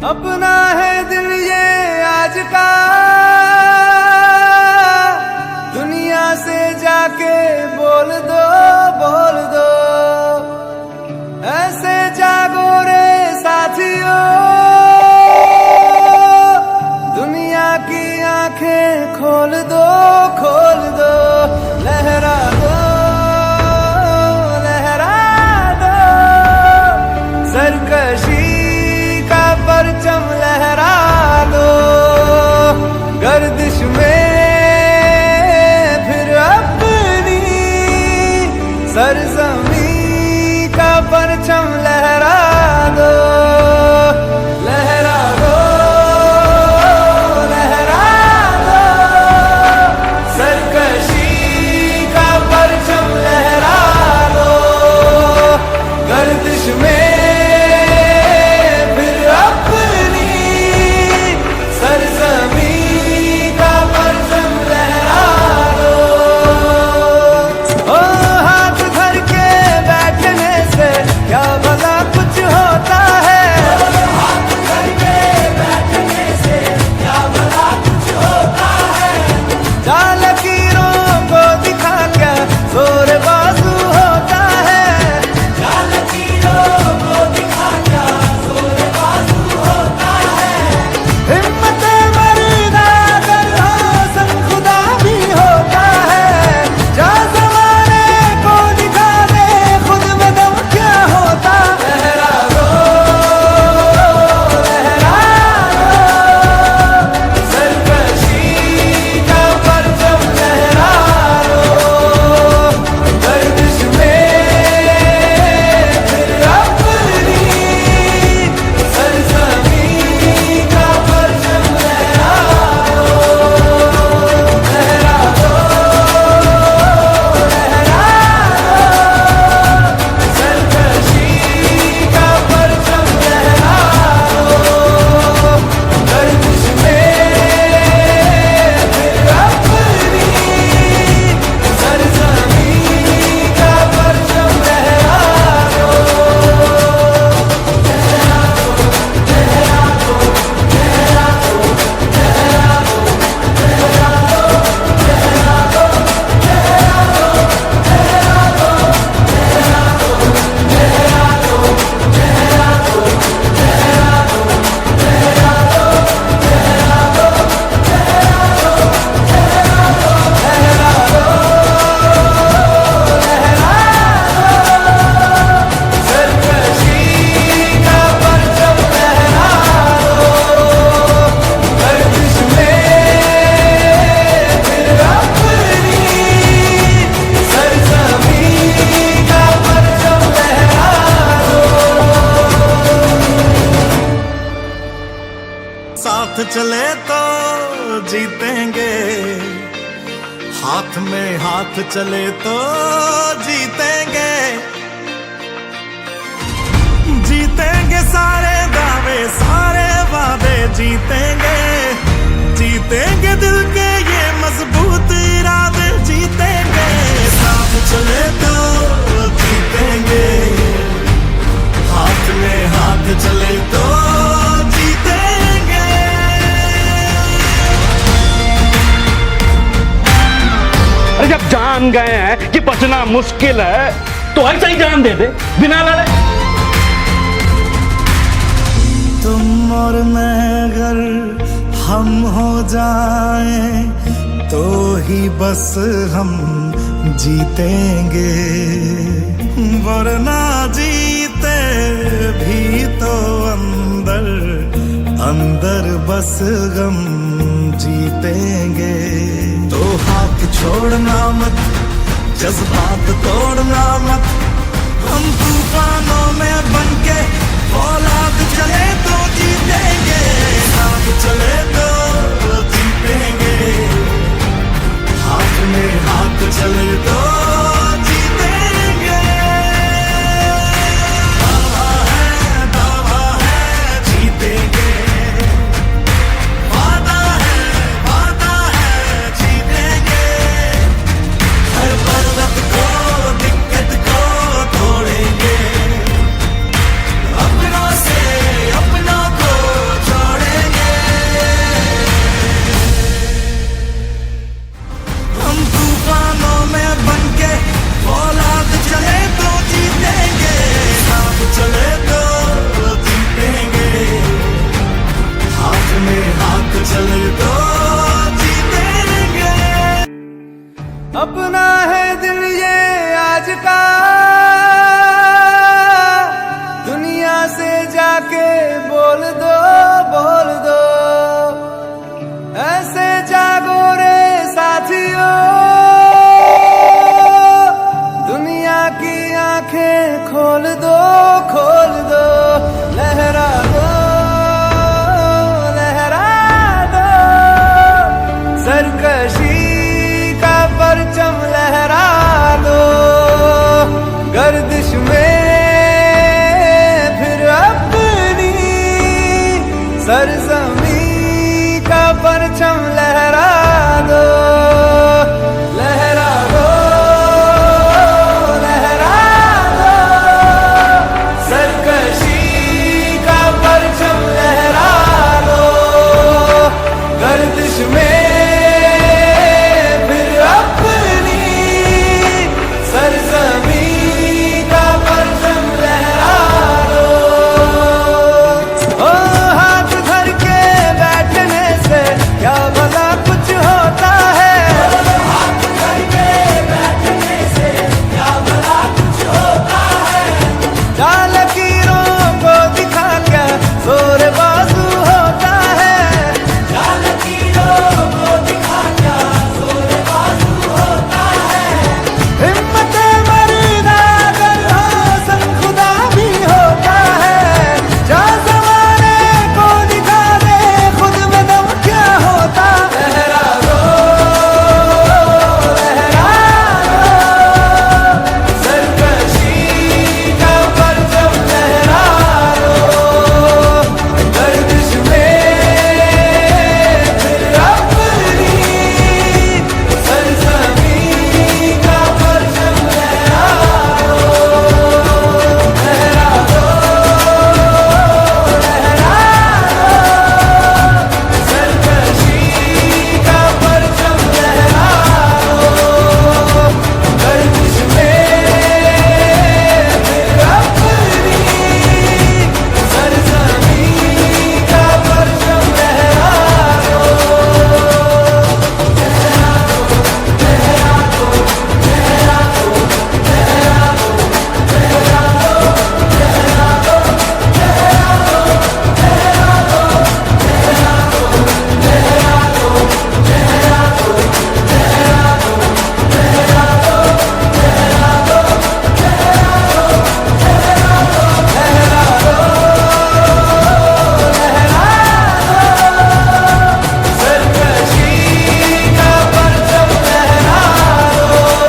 अपना है दिल ये आज का, दुनिया से जाके बोल दो, बोल दो। ऐसे जागो रे साथियों, दुनिया की आंखें खोल दो, खोल दो। लहरा दो, लहरा दो, सरकशी का परचम लहरा दो। गर्दिश में फिर अपनी सरजमी का परचम लहरा दो। लहरा दो, लहरा दो, सरकशी का परचम लहरा दो। गर्दिश में साथ चले तो जीतेंगे, हाथ में हाथ चले तो जीतेंगे। जीतेंगे सारे दावे सारे वादे जीतेंगे, जीतेंगे दिल के ये मजबूत इरादे जीतेंगे। साथ चले तो जीतेंगे, हाथ में हाथ चले तो जब जान गए हैं कि बचना मुश्किल है तो ऐसा ही जान दे दे बिना लड़े। तुम और मैं अगर हम हो जाएं तो ही बस हम जीतेंगे, वरना जीते भी तो अंदर अंदर बस गम जीतेंगे। तो हाथ छोड़ना मत, जज्बात तोड़ना मत, हम तूफानों में बनके औलाद चले तो जीतेंगे। साथ चले तो जीतेंगे, हाथ में हाथ चले तो जीतेंगे। दावा है जीतेंगे, वादा है जीतेंगे। हर पर्वत को दिक्कत को तोड़ेंगे, अपनों से बोल दो ऐसे जागो रे साथियों, दुनिया की आंखें खोल दो लहरा दो सरकशी का परचम लहरा दो, गर्दिश में फिर अपनी सरजमी का परचम लहरा दो।